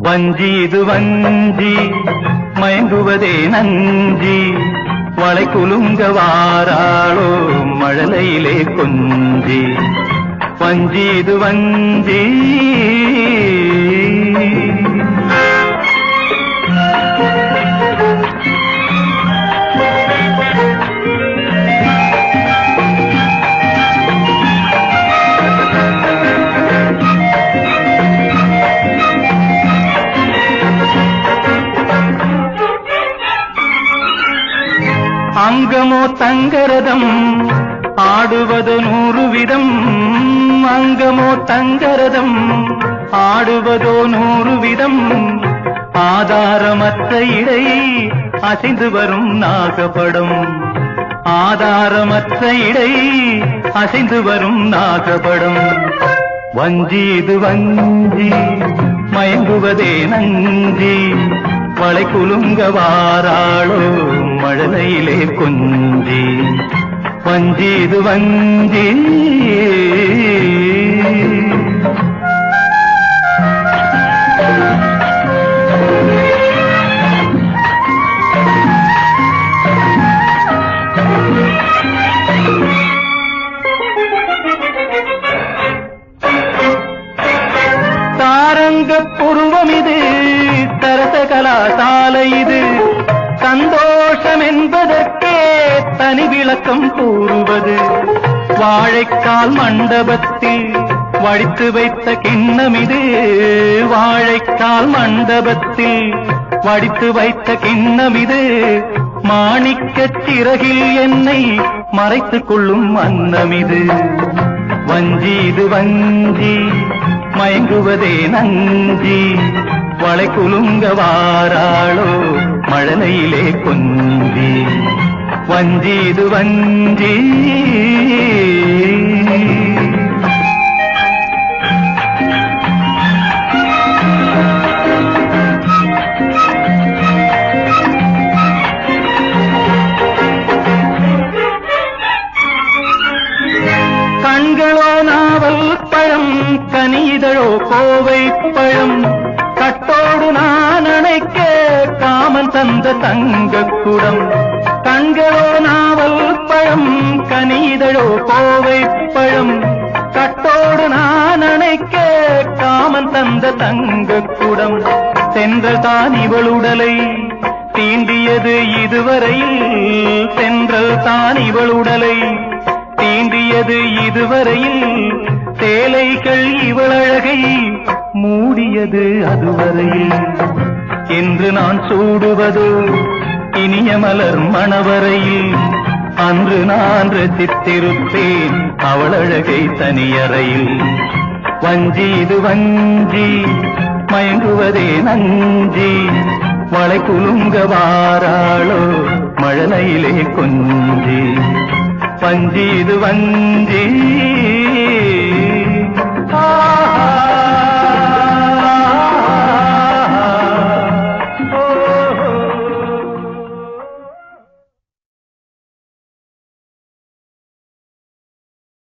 வஞ்சி இது வஞ்சி மயங்குவதே நஞ்சி வளை குலுங்க வாராளோ மழலையிலே கொஞ்சி வஞ்சி இது வஞ்சி அங்கமோ தங்கரதம் ஆடுவது 100 விதம் அங்கமோ தங்கரதம் ஆடுவதோ 100 விதம் ஆதாரமற்ற இடை அசைந்து வரும் நாகப்படம் ஆதாரமற்ற இடை அசைந்து வரும் நாகப்படம் வஞ்சி இது வஞ்சி மயங்குவதே நஞ்சி வளை குலுங்க வாராளோ மழலையிலே கொஞ்சி வஞ்சி இது வஞ்சி தாரங்க புருவம் இது சரச கலாசாலை இது சந்தோஷம் என்பதற்கே தனி விளக்கம் கூறுவது வாழைக்கால் மண்டபத்தில் வடித்து வைத்த கிண்ணம் இது வாழைக்கால் மண்டபத்தில் வடித்து வைத்த கிண்ணம் இது மாணிக்கச் சிறகில் என்னை மறைத்துக் கொள்ளும் அன்னம் இது வஞ்சி இது வஞ்சி மயங்குவதே நஞ்சி வளை குலுங்க வாராளோ மழலையிலே கொஞ்சி வஞ்சி இது வஞ்சி கண்களோ நாவல் பழம் கனிதழோ கோவை பழம் கட்டோடு நான் அணைக்க காமன் தந்த தங்கக்குடம் கண்களோ நாவல் பழம் கனிதழோ கோவை பழம் கட்டோடு நான் அணைக்க காமன் தந்த தங்கக்குடம் சென்றல் தான் இவளுடலை தீண்டியது இதுவரையில் சென்றல் தான் இவளுடலை தீண்டியது இதுவரையில் சேலைகள் இவளழகை மூடியது அதுவரையில் என்று நான் சூடுவதோ இனிய மலர் மணவரையில் அன்று நான் ரசித்திருப்பேன் அவளழகை தனியறையில் வஞ்சி இது வஞ்சி மயங்குவதே நஞ்சி வளை குலுங்க வாராளோ மழலையிலே கொஞ்சி வஞ்சி இது வஞ்சி ஆஹா